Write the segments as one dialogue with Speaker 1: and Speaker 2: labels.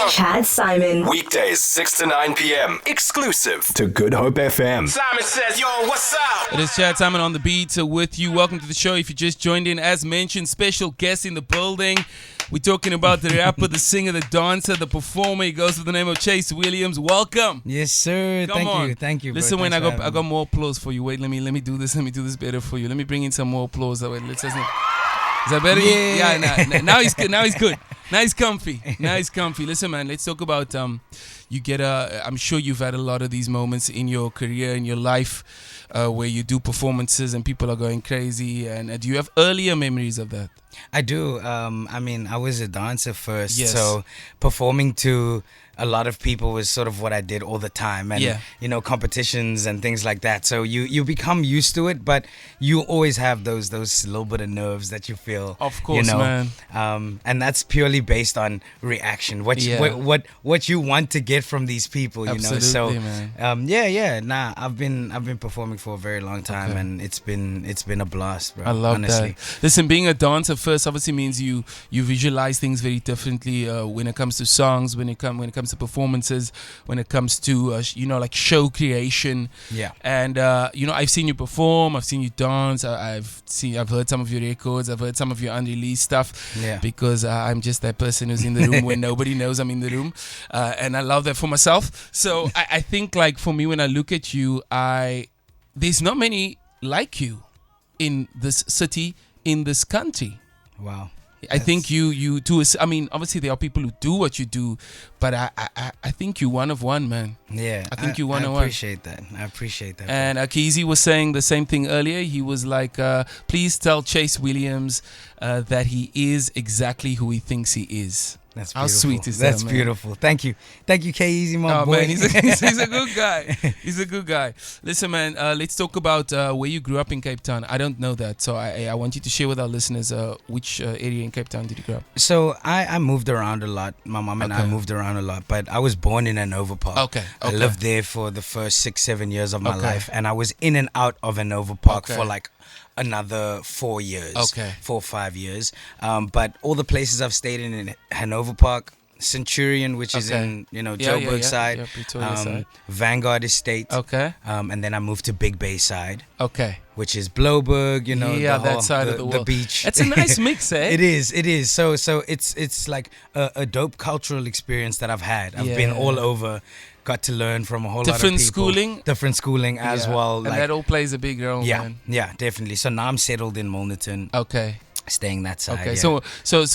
Speaker 1: Chad Saaiman.
Speaker 2: Weekdays 6 to 9 p.m. Exclusive to Good Hope FM.
Speaker 3: Simon says, yo, what's up?
Speaker 4: It is Chad Saaiman on the beat with you. Welcome to the show. If you just joined in, as mentioned, special guest in the building. We're talking about the rapper, the singer, the dancer, the performer. He goes with the name of Chaise Williams. Welcome.
Speaker 5: Yes, sir. Thank you.
Speaker 4: Listen,
Speaker 5: bro.
Speaker 4: man, I got more applause for you. Wait, let me do this. Let me do this better for you. Let me bring in some more applause. Wait, let's listen. Is that better?
Speaker 5: Yeah.
Speaker 4: Now he's good. Now he's good. Now he's comfy. Listen, man, let's talk about I'm sure you've had a lot of these moments in your career, in your life, where you do performances and people are going crazy. And do you have earlier memories of that?
Speaker 5: I do. I was a dancer first,
Speaker 4: Yes.
Speaker 5: so performing to a lot of people was sort of what I did all the time, and competitions and things like that. So you become used to it, but you always have those little bit of nerves that you feel.
Speaker 4: Of course, man.
Speaker 5: And that's purely based on reaction. What you want to get from these people,
Speaker 4: Absolutely,
Speaker 5: you know. So
Speaker 4: man.
Speaker 5: I've been performing for a very long time, and it's been a blast, bro.
Speaker 4: I love
Speaker 5: honestly.
Speaker 4: that. Listen, being a dancer first obviously means you visualize things very differently when it comes to songs, when it comes to performances, when it comes to like show creation.
Speaker 5: Yeah.
Speaker 4: And I've seen you perform, I've seen you dance, I've heard some of your records, I've heard some of your unreleased stuff.
Speaker 5: Yeah.
Speaker 4: Because I'm just that person who's in the room when nobody knows I'm in the room, and I love that for myself. So I think, like, for me, when I look at you, there's not many like you in this city, in this country.
Speaker 5: Wow.
Speaker 4: I think you do. I mean, obviously there are people who do what you do, but I think you're one of one, man.
Speaker 5: Yeah,
Speaker 4: I think you're one of one.
Speaker 5: I appreciate that.
Speaker 4: And Akizi was saying the same thing earlier. He was like, please tell Chaise Williams that he is exactly who he thinks he is.
Speaker 5: That's
Speaker 4: How
Speaker 5: beautiful.
Speaker 4: sweet is that,
Speaker 5: That's
Speaker 4: man?
Speaker 5: beautiful. Thank you, K-Easy, my boy.
Speaker 4: Man, he's a good guy. He's a good guy. Listen, man, let's talk about where you grew up in Cape Town. I don't know that, so I want you to share with our listeners which area in Cape Town did you grow up?
Speaker 5: So I moved around a lot. My mom and I moved around a lot, but I was born in Hanover Park.
Speaker 4: Okay.
Speaker 5: I lived there for the first 6-7 years of my life, and I was in and out of Hanover Park for like another 4 years. 4 or 5 years. But all the places I've stayed in Hanover Park, Centurion, which is in Joburg side,
Speaker 4: side.
Speaker 5: Vanguard Estate, and then I moved to Big Bay side, which is Bloberg,
Speaker 4: that side of the world.
Speaker 5: The beach.
Speaker 4: That's a nice mix, eh?
Speaker 5: It is. So it's like a dope cultural experience that I've had. I've been all over. Got to learn from a whole lot of people. Different schooling as well.
Speaker 4: And that all plays a big role, man.
Speaker 5: Yeah, definitely. So now I'm settled in Milnerton. Staying that side.
Speaker 4: Okay, so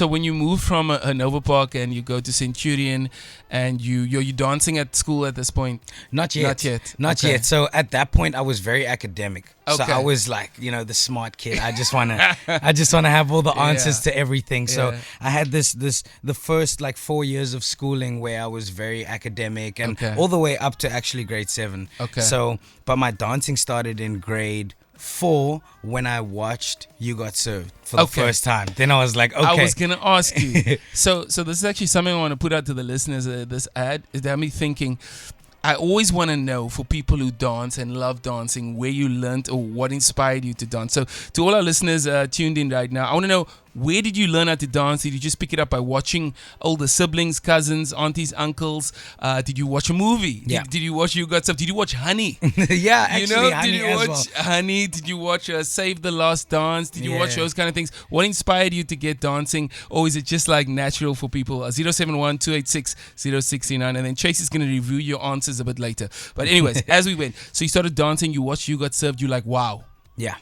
Speaker 4: when you move from Hanover Park and you go to Centurion, and you're dancing at school at this point?
Speaker 5: Not yet. So at that point, I was very academic. So I was like, the smart kid. I just wanna have all the answers to everything. So I had the first like 4 years of schooling where I was very academic, and all the way up to actually grade 7. So, but my dancing started in grade 4 when I watched You Got Served for the first time. Then I was like, okay.
Speaker 4: I was going to ask you. So this is actually something I want to put out to the listeners. This ad is that me thinking, I always want to know, for people who dance and love dancing, where you learned or what inspired you to dance. So to all our listeners tuned in right now, I want to know, where did you learn how to dance? Did you just pick it up by watching older siblings, cousins, aunties, uncles? Did you watch a movie?
Speaker 5: Yeah.
Speaker 4: Did you watch You Got Stuff? Did you watch Honey?
Speaker 5: Yeah, actually, Honey
Speaker 4: did you watch Honey? Did you watch Save the Last Dance? Did you watch those kind of things? What inspired you to get dancing? Or is it just like natural for people? 071-286-0639. And then Chaise is going to review your answers a bit later. But anyways, as we went, so you started dancing, you watched You Got Served, you like, wow.
Speaker 5: Yeah.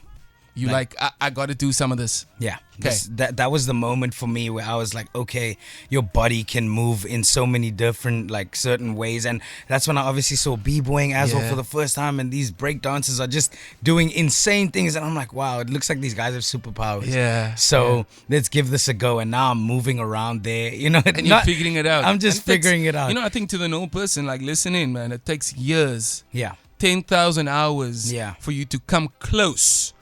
Speaker 4: You like I got to do some of this.
Speaker 5: Yeah. That was the moment for me where I was like, okay, your body can move in so many different, like, certain ways. And that's when I obviously saw b-boying as well for the first time. And these break dancers are just doing insane things. And I'm like, wow, it looks like these guys have superpowers.
Speaker 4: Yeah.
Speaker 5: So let's give this a go. And now I'm moving around there,
Speaker 4: And you're figuring it out.
Speaker 5: I'm just figuring it out.
Speaker 4: I think to the normal person, like, listen in, man, it takes years.
Speaker 5: Yeah.
Speaker 4: 10,000 hours for you to come close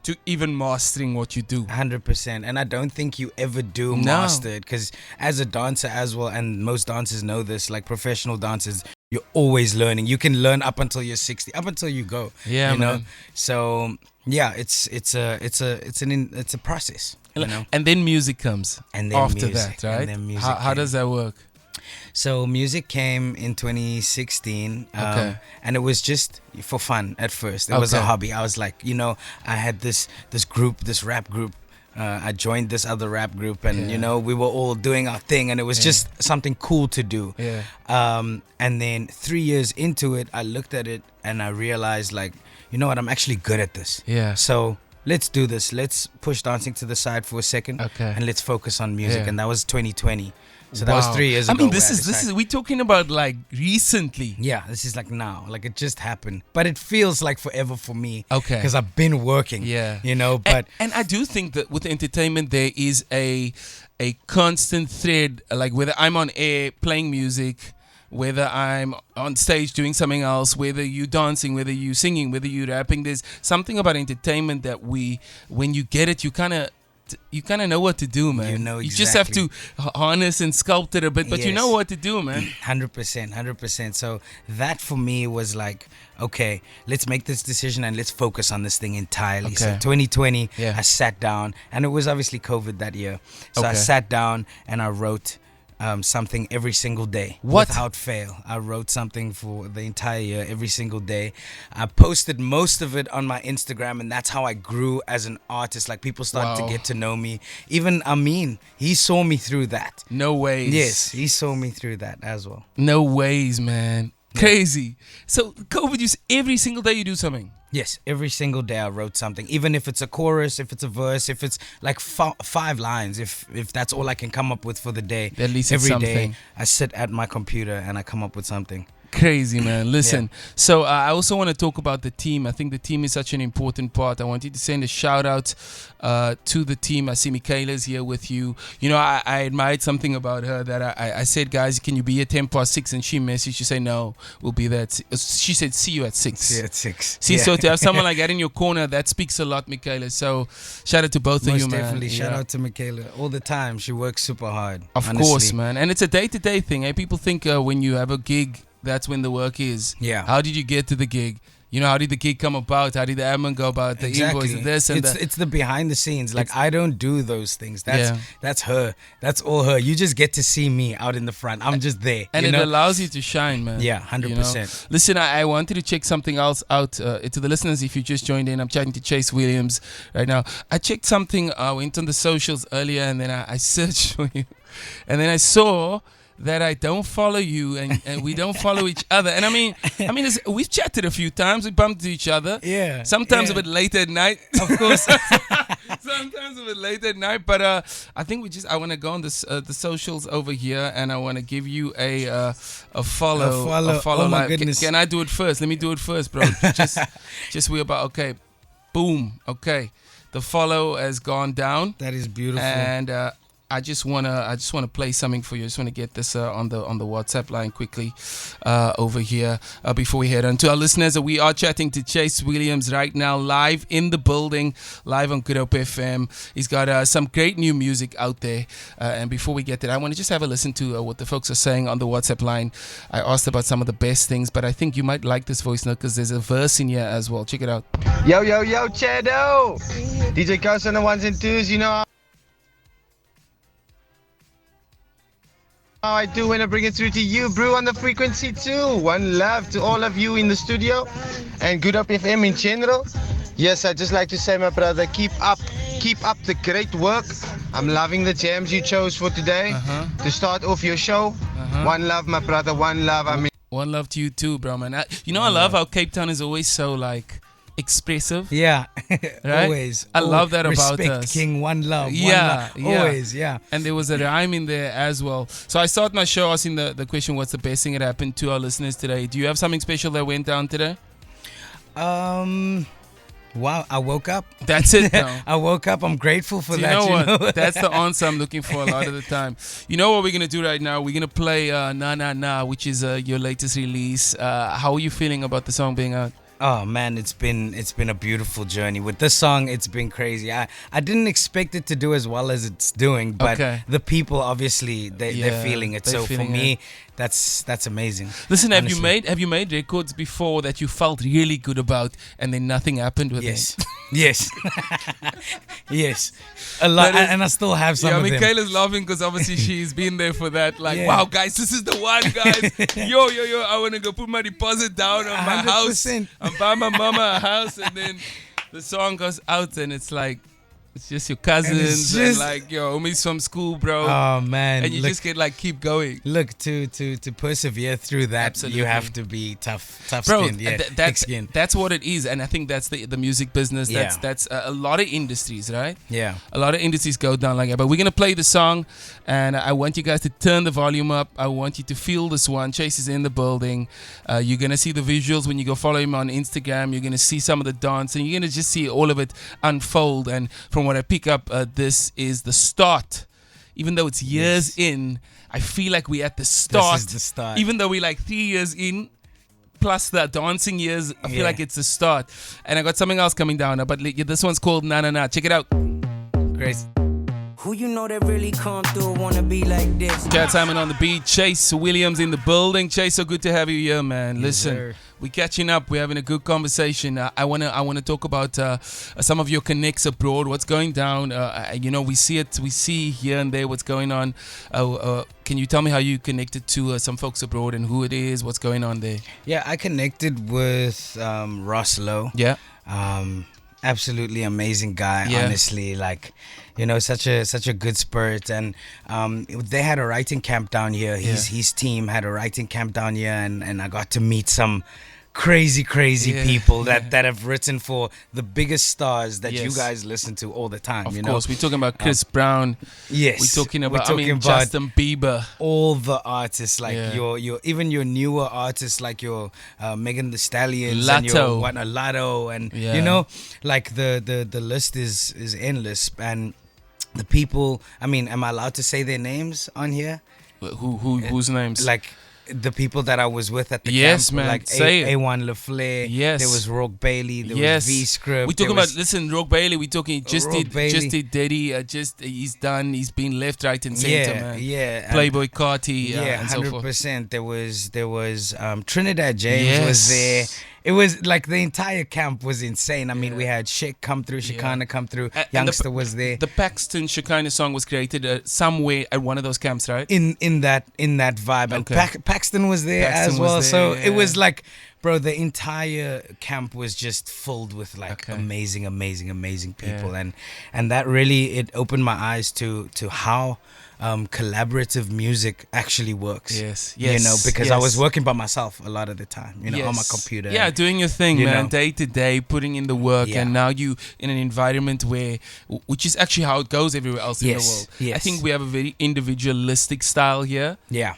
Speaker 4: to even mastering what you do.
Speaker 5: 100%. And I don't think you ever do master it, because as a dancer as well, and most dancers know this, like professional dancers, you're always learning. You can learn up until you're 60, up until you go.
Speaker 4: Yeah,
Speaker 5: you know.
Speaker 4: man.
Speaker 5: So yeah, it's a process. You know?
Speaker 4: And then music comes.
Speaker 5: And then
Speaker 4: after
Speaker 5: music,
Speaker 4: that, right?
Speaker 5: And then music
Speaker 4: How does that work?
Speaker 5: So music came in 2016, and it was just for fun at first. It was a hobby. I was like, I had this group, this rap group. I joined this other rap group, and we were all doing our thing, and it was just something cool to do.
Speaker 4: Yeah.
Speaker 5: And then 3 years into it, I looked at it and I realized, like, you know what, I'm actually good at this.
Speaker 4: Yeah.
Speaker 5: So let's do this. Let's push dancing to the side for a second, and let's focus on music. And that was 2020. So that was 3 years ago.
Speaker 4: I mean, this is we're talking about like recently.
Speaker 5: Yeah, this is like now, like it just happened. But it feels like forever for me.
Speaker 4: Okay.
Speaker 5: Because I've been working.
Speaker 4: Yeah.
Speaker 5: But
Speaker 4: and I do think that with entertainment there is a constant thread, like whether I'm on air playing music, whether I'm on stage doing something else, whether you're dancing, whether you're singing, whether you're rapping, there's something about entertainment that when you get it, you kind of know what to do, man.
Speaker 5: You know exactly.
Speaker 4: You just have to harness and sculpt it a bit, but you know what to do, man.
Speaker 5: 100%. So that for me was like, okay, let's make this decision and let's focus on this thing entirely.
Speaker 4: Okay.
Speaker 5: So 2020, I sat down, and it was obviously COVID that year. So I sat down and I wrote something every single day without fail. I wrote something for the entire year, every single day. I posted most of it on my Instagram, and that's how I grew as an artist. Like, people started to get to know me. Even Amin, he saw me through that.
Speaker 4: No ways.
Speaker 5: Yes, he saw me through that as well.
Speaker 4: No ways, man. Crazy. So COVID, every single day you do something.
Speaker 5: Yes, every single day I wrote something, even if it's a chorus, if it's a verse, if it's like 5 lines, if that's all I can come up with for the day.
Speaker 4: At least
Speaker 5: every
Speaker 4: it's something.
Speaker 5: day I sit at my computer and I come up with something.
Speaker 4: Crazy, man. Listen, so I also want to talk about the team. I think the team is such an important part. I want you to send a shout out to the team. I see Michaela's here with you. I admired something about her that I said, guys, can you be here 6:10? And she messaged, she said, no, we'll be there. She said, see you at 6.
Speaker 5: See you at 6.
Speaker 4: See, so to have someone like that in your corner, that speaks a lot, Michaela. So shout out to both of you, man.
Speaker 5: Most definitely. Shout out to Michaela. All the time. She works super hard.
Speaker 4: Of course, man. And it's a day-to-day thing. People think when you have a gig, that's when the work is.
Speaker 5: Yeah.
Speaker 4: How did you get to the gig? How did the gig come about? How did the admin go about the invoice and this and that?
Speaker 5: It's the behind the scenes. Like, I don't do those things. That's her. That's all her. You just get to see me out in the front. I'm just there.
Speaker 4: And it allows you to shine, man.
Speaker 5: Yeah, 100%.
Speaker 4: Listen, I wanted to check something else out. To the listeners, if you just joined in, I'm chatting to Chaise Williams right now. I checked something. I went on the socials earlier, and then I searched for you. And then I saw that I don't follow you and we don't follow each other. And I mean, we've chatted a few times. We bumped into each other.
Speaker 5: Yeah.
Speaker 4: Sometimes a bit late at night.
Speaker 5: Of course.
Speaker 4: Sometimes a bit late at night. But I think I want to go on the socials over here, and I want to give you a follow. A follow.
Speaker 5: Oh my goodness.
Speaker 4: Can I do it first? Let me do it first, bro. just we about okay. Boom. Okay. The follow has gone down.
Speaker 5: That is beautiful.
Speaker 4: And I just wanna play something for you. I just wanna get this on the WhatsApp line quickly over here before we head on to our listeners. We are chatting to Chaise Williams right now, live in the building, live on Good Hope FM. He's got some great new music out there. And before we get there, I want to just have a listen to what the folks are saying on the WhatsApp line. I asked about some of the best things, but I think you might like this voice note because there's a verse in here as well. Check it out.
Speaker 1: Yo, Chedo! DJ Coast on the ones and twos, how I do when I bring it through to you, Brew on the frequency too. One love to all of you in the studio and Good Up FM in general. Yes, I'd just like to say, my brother, keep up the great work. I'm loving the jams you chose for today to start off your show. One love, my brother, one love.
Speaker 4: One love to you too, bro, man. I love how Cape Town is always so like expressive.
Speaker 5: Yeah.
Speaker 4: Right?
Speaker 5: Always.
Speaker 4: I love that about
Speaker 5: Respect
Speaker 4: us.
Speaker 5: King, one love.
Speaker 4: Yeah,
Speaker 5: one love. Always, yeah.
Speaker 4: And there was a rhyme in there as well. So I start my show asking the question, what's the best thing that happened to our listeners today? Do you have something special that went down today?
Speaker 5: Wow, I woke up.
Speaker 4: That's it, though.
Speaker 5: I woke up. I'm grateful for that.
Speaker 4: You know what? That's the answer I'm looking for a lot of the time. You know what we're going to do right now? We're going to play Na Na Na, which is your latest release. How are you feeling about the song being out?
Speaker 5: Oh man, it's been a beautiful journey. With this song, it's been crazy. I didn't expect it to do as well as it's doing, but the people obviously they're feeling it. So for me, that's amazing.
Speaker 4: Listen, have you made records before that you felt really good about and then nothing happened with
Speaker 5: Yes.
Speaker 4: them?
Speaker 5: Yes. Yes. A lot, and I still have some of them.
Speaker 4: Michaela's laughing because obviously she's been there for that. Like, wow, guys, this is the one, guys. Yo, I want to go put my deposit down on my
Speaker 5: 100%.
Speaker 4: house. I'm buying my mama a house, and then the song goes out, and it's like, it's just your cousins and like your homies from school, bro.
Speaker 5: Oh man!
Speaker 4: And you just get like keep going.
Speaker 5: Look, to persevere through that,
Speaker 4: Absolutely.
Speaker 5: You have to be tough
Speaker 4: Bro,
Speaker 5: skinned. Yeah,
Speaker 4: that's what it is, and I think that's the music business. That's a lot of industries, right?
Speaker 5: Yeah,
Speaker 4: a lot of industries go down like that. But we're gonna play the song, and I want you guys to turn the volume up. I want you to feel this one. Chaise is in the building. You're gonna see the visuals when you go follow him on Instagram. You're gonna see some of the dance, and you're gonna just see all of it unfold. And from what I pick up, this is the start. Even though it's years in, I feel like we're at the start.
Speaker 5: This is the start.
Speaker 4: Even though we're like 3 years in, plus the dancing years, I feel like it's the start. And I got something else coming down now, but this one's called Na Na Na. Check it out.
Speaker 5: Great.
Speaker 6: Who you know that really come through wanna be like this?
Speaker 4: Saaiman on the beat, Chaise Williams in the building. Chaise, so good to have you here, man. Listen,
Speaker 5: sir.
Speaker 4: we catching up. We're having a good conversation. I wanna talk about some of your connects abroad. What's going down? We see here and there what's going on. Can you tell me how you connected to some folks abroad and who it is? What's going on there?
Speaker 5: Yeah, I connected with Ross Lowe.
Speaker 4: Yeah.
Speaker 5: Absolutely amazing guy.
Speaker 4: Yeah.
Speaker 5: Honestly, like, such a good spirit, and they had a writing camp down here. His team had a writing camp down here, and I got to meet some crazy people that have written for the biggest stars that you guys listen to all the time.
Speaker 4: Of course, we're talking about Chris Brown.
Speaker 5: Yes,
Speaker 4: we're talking about Justin Bieber.
Speaker 5: All the artists, like your even your newer artists, like your Megan Thee Stallions and your Lotto, and like the list is endless. And the people, I mean, am I allowed to say their names on here?
Speaker 4: Whose names?
Speaker 5: Like the people that I was with at the
Speaker 4: yes,
Speaker 5: camp,
Speaker 4: man.
Speaker 5: like
Speaker 4: Say
Speaker 5: A1 LaFleur.
Speaker 4: Yes,
Speaker 5: there was Rogue Bailey. There was V Script.
Speaker 4: We talking about Rogue Bailey. We talking just did Diddy. He's done. He's been left, right, and center, man.
Speaker 5: Yeah.
Speaker 4: Playboy Carti.
Speaker 5: Yeah,
Speaker 4: and
Speaker 5: 100%. There was Trinidad James was there. It was like the entire camp was insane. I mean, we had Sheikh come through, Shekinah come through, Youngster was there.
Speaker 4: The Paxton Shekinah song was created somewhere at one of those camps, right?
Speaker 5: In that vibe, and Paxton was there as well. So it was like, bro, the entire camp was just filled with like amazing people, and that really it opened my eyes to how collaborative music actually works.
Speaker 4: Yes.
Speaker 5: Because I was working by myself a lot of the time, on my computer.
Speaker 4: Yeah, doing your thing, man, day to day, putting in the work, and now you in an environment which is actually how it goes everywhere else in the world.
Speaker 5: Yes.
Speaker 4: I think we have a very individualistic style here.
Speaker 5: Yeah.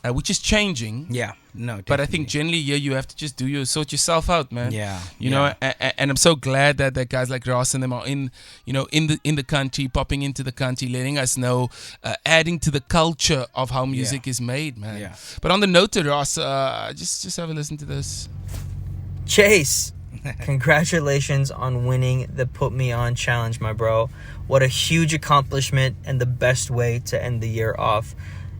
Speaker 4: Which is changing.
Speaker 5: Yeah, no, definitely.
Speaker 4: But I think generally, you have to just sort yourself out, man.
Speaker 5: Yeah,
Speaker 4: you know, and I'm so glad that guys like Ross and them are in the country, popping into the country, letting us know, adding to the culture of how music is made, man.
Speaker 5: Yeah.
Speaker 4: But on the note to Ross, just have a listen to this.
Speaker 7: Chaise, congratulations on winning the Put Me On challenge, my bro. What a huge accomplishment and the best way to end the year off.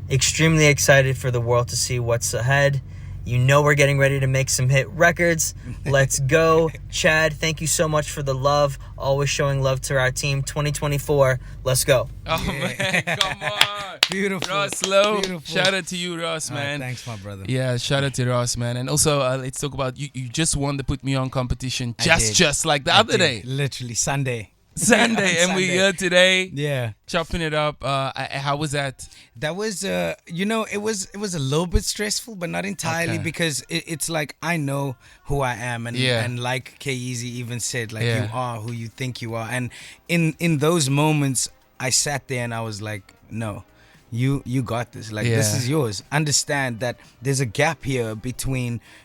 Speaker 7: Extremely excited for the world to see what's ahead. We're getting ready to make some hit records. Let's go. Chad, thank you so much for the love. Always showing love to our team. 2024, let's go.
Speaker 4: Oh, man, come on.
Speaker 5: Beautiful.
Speaker 4: Ross Lowe.
Speaker 5: Beautiful.
Speaker 4: Shout out to you, Ross, man.
Speaker 5: Thanks, my brother.
Speaker 4: Yeah, shout out to Ross, man. And also, let's talk about, you just won the Put Me On competition just like the other day.
Speaker 5: Literally, Sunday,
Speaker 4: and we're here today.
Speaker 5: Yeah,
Speaker 4: chopping it up. How was that?
Speaker 5: That was it was a little bit stressful, but not entirely, because it's like I know who I am, and like K-Eazy even said, like you are who you think you are, and in those moments I sat there and I was like, no, you got this. Like, this is yours. Understand that there's a gap here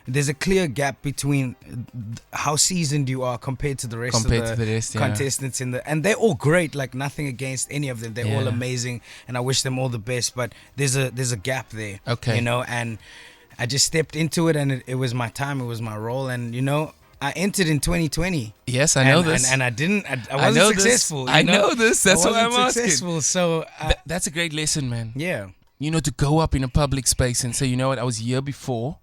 Speaker 5: there's a clear gap between how seasoned you are compared to the rest of the contestants and they're all great. Like, nothing against any of them. They're all amazing, and I wish them all the best. But there's a gap there.
Speaker 4: Okay.
Speaker 5: And I just stepped into it, and it was my time. It was my role, and I entered in 2020.
Speaker 4: Yes, I know this.
Speaker 5: And I didn't. I wasn't successful.
Speaker 4: I know this. That's why I'm
Speaker 5: successful,
Speaker 4: asking.
Speaker 5: So
Speaker 4: that's a great lesson, man.
Speaker 5: Yeah.
Speaker 4: You know, to go up in a public space and say, you know what, I was here before.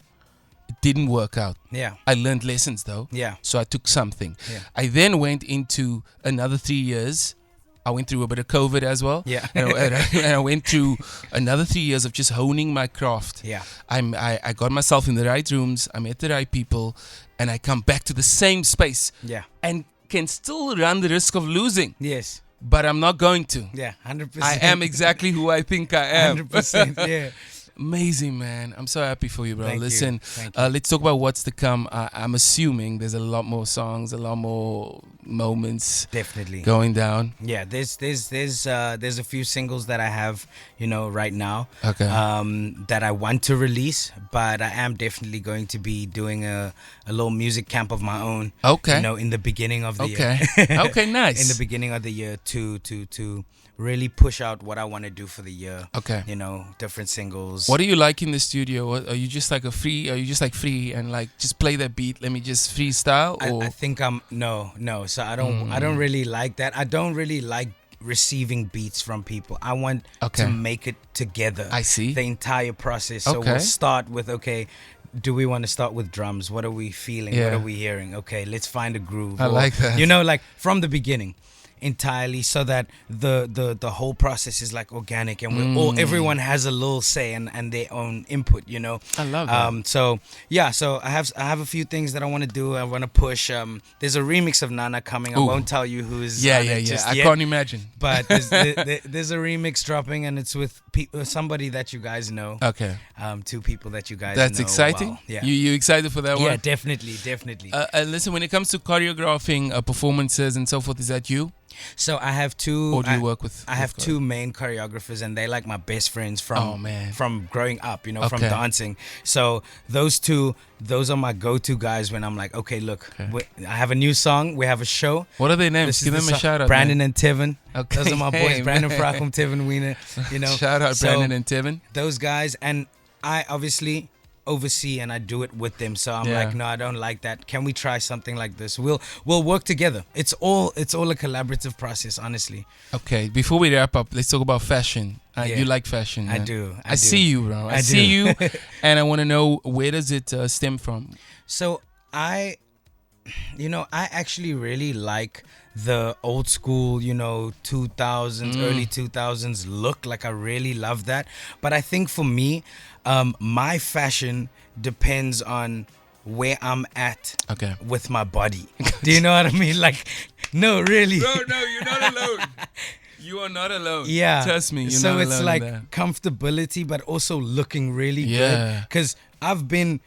Speaker 4: It didn't work out.
Speaker 5: Yeah.
Speaker 4: I learned lessons though.
Speaker 5: Yeah.
Speaker 4: So I took something.
Speaker 5: Yeah.
Speaker 4: I then went into another 3 years. I went through a bit of COVID as well.
Speaker 5: Yeah.
Speaker 4: and I went through another 3 years of just honing my craft.
Speaker 5: Yeah.
Speaker 4: I got myself in the right rooms. I met the right people, and I come back to the same space.
Speaker 5: Yeah.
Speaker 4: And can still run the risk of losing.
Speaker 5: Yes.
Speaker 4: But I'm not going to.
Speaker 5: Yeah, 100%.
Speaker 4: I am exactly who I think I am.
Speaker 5: 100%. Yeah.
Speaker 4: Amazing, man. I'm so happy for you, bro.
Speaker 5: Thank
Speaker 4: Listen,
Speaker 5: you. Thank you.
Speaker 4: Let's talk about what's to come. I'm assuming there's a lot more songs, a lot more moments
Speaker 5: Definitely
Speaker 4: going down.
Speaker 5: Yeah, there's a few singles that I have, right now.
Speaker 4: Okay.
Speaker 5: That I want to release, but I am definitely going to be doing a little music camp of my own.
Speaker 4: Okay.
Speaker 5: In the beginning of the
Speaker 4: year. Okay, nice.
Speaker 5: In the beginning of the year to really push out what I want to do for the year.
Speaker 4: Okay.
Speaker 5: Different singles.
Speaker 4: What do you like in the studio? Are you just like free and like just play that beat? Let me just freestyle. Or?
Speaker 5: I think I'm no. So I don't really like that. I don't really like receiving beats from people. I want to make it together.
Speaker 4: I see.
Speaker 5: The entire process. So we'll start with do we want to start with drums? What are we feeling?
Speaker 4: Yeah.
Speaker 5: What are we hearing? Okay, let's find a groove.
Speaker 4: I like that.
Speaker 5: Like from the beginning. Entirely, so that the whole process is like organic, and everyone has a little say and their own input.
Speaker 4: I love that.
Speaker 5: So I have a few things that I want to do. I want to push. There's a remix of Nana coming. I won't tell you who's.
Speaker 4: Yeah.
Speaker 5: Just
Speaker 4: I
Speaker 5: yet,
Speaker 4: can't imagine.
Speaker 5: But there's a remix dropping, and it's with somebody that you guys know.
Speaker 4: Okay.
Speaker 5: 2 people that you guys know.
Speaker 4: That's exciting.
Speaker 5: Well. Yeah.
Speaker 4: You excited for that one?
Speaker 5: Yeah, definitely.
Speaker 4: Listen, when it comes to choreographing performances and so forth, is that you?
Speaker 5: So I have 2.
Speaker 4: Or do you work with?
Speaker 5: I have 2 main choreographers, and they're like my best friends from growing up, from dancing. So those 2, those are my go-to guys when I'm like, okay, look, I have a new song, we have a show.
Speaker 4: What are their names? Give them a shout out.
Speaker 5: Brandon and Tevin.
Speaker 4: Okay.
Speaker 5: Those are my boys, Brandon Frakum, Tevin Wiener.
Speaker 4: Shout out Brandon and Tevin.
Speaker 5: Those guys, and I obviously oversee and I do it with them. So I'm like, no, I don't like that. Can we try something like this? We'll work together. It's all a collaborative process, honestly.
Speaker 4: Okay, before we wrap up, let's talk about fashion. You like fashion, man.
Speaker 5: I do.
Speaker 4: I see you, bro. I see you, and I want to know, where does it stem from?
Speaker 5: So I actually really like the old school, 2000s, early 2000s look. Like, I really love that. But I think for me, my fashion depends on where I'm at with my body. Do you know what I mean? Like, no, really.
Speaker 4: No, you're not alone. You are not alone.
Speaker 5: Yeah.
Speaker 4: Trust me, you're not
Speaker 5: so
Speaker 4: alone.
Speaker 5: So it's like comfortability, but also looking really good. Because I've been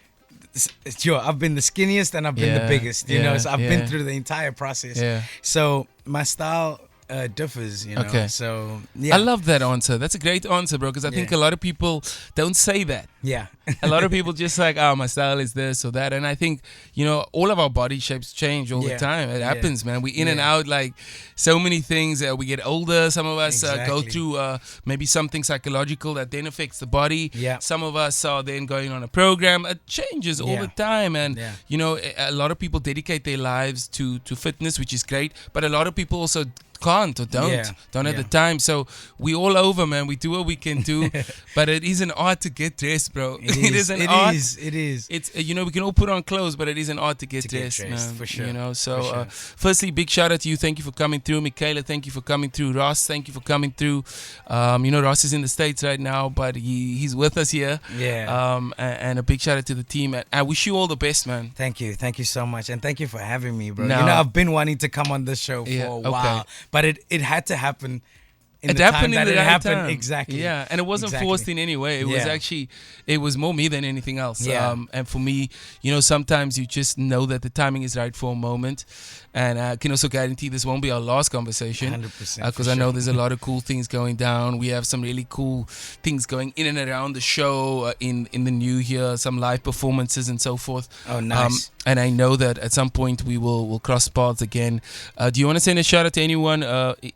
Speaker 5: the skinniest and I've been the biggest, so I've been through the entire process. Yeah. So my style differs, so
Speaker 4: I love that answer. That's a great answer, bro, because I think a lot of people don't say that.
Speaker 5: Yeah.
Speaker 4: A lot of people just like, my style is this or that. And I think, all of our body shapes change all the time. It happens, man. We in and out, like so many things. We get older. Some of us go through maybe something psychological that then affects the body.
Speaker 5: Yeah.
Speaker 4: Some of us are then going on a program. It changes all the time. And, a lot of people dedicate their lives to fitness, which is great. But a lot of people also can't or don't have the time. So we all over, man. We do what we can do. But it is an art to get dressed, bro. It is an art.
Speaker 5: It is.
Speaker 4: It's we can all put on clothes, but it is an art to get dressed, man.
Speaker 5: For sure.
Speaker 4: So firstly, big shout out to you. Thank you for coming through. Michaela, thank you for coming through. Ross, thank you for coming through. Ross is in the States right now, but he's with us here.
Speaker 5: Yeah.
Speaker 4: And a big shout out to the team. And I wish you all the best, man.
Speaker 5: Thank you so much, and thank you for having me, bro. I've been wanting to come on this show for a while, but it had to happen. It happened exactly.
Speaker 4: Yeah, and it wasn't forced in any way. It was actually, it was more me than anything else.
Speaker 5: Yeah.
Speaker 4: And for me, sometimes you just know that the timing is right for a moment. And I can also guarantee this won't be our last conversation.
Speaker 5: 100%.
Speaker 4: Because I know there's a lot of cool things going down. We have some really cool things going in and around the show in the new year, some live performances and so forth.
Speaker 5: Oh, nice.
Speaker 4: And I know that at some point we'll cross paths again. Do you want to send a shout out to anyone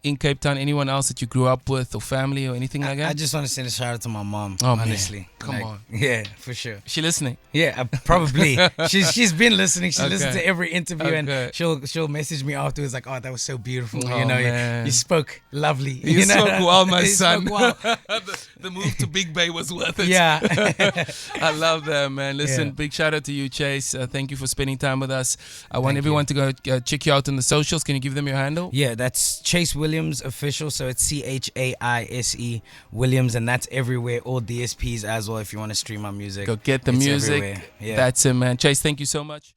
Speaker 4: in Cape Town, anyone else that you grew up with or family or anything like that?
Speaker 5: I just want to send a shout out to my mom.
Speaker 4: Oh,
Speaker 5: honestly,
Speaker 4: man. Come on.
Speaker 5: Yeah, for sure.
Speaker 4: She listening?
Speaker 5: Yeah, probably. she's been listening. She
Speaker 4: Okay.
Speaker 5: listens to every interview,
Speaker 4: Okay.
Speaker 5: and she'll message me afterwards like, "Oh, that was so beautiful.
Speaker 4: Oh,
Speaker 5: you know,
Speaker 4: man.
Speaker 5: you spoke lovely.
Speaker 4: You
Speaker 5: know?
Speaker 4: spoke well, my
Speaker 5: You
Speaker 4: son.
Speaker 5: spoke well.
Speaker 4: the move to Big Bay was worth it.
Speaker 5: Yeah.
Speaker 4: I love that, man. Listen,
Speaker 5: Yeah.
Speaker 4: big shout out to you, Chaise. Thank you for spending time with us. I want
Speaker 5: Thank
Speaker 4: everyone to go check you out on the socials. Can you give them your handle?
Speaker 5: Yeah, that's Chaise Williams official. So it's CHAISE Williams, and that's everywhere. All DSPs as well. If you want to stream my music,
Speaker 4: Go get the
Speaker 5: it's
Speaker 4: music.
Speaker 5: everywhere. Yeah.
Speaker 4: That's it, man. Chaise, thank you so much.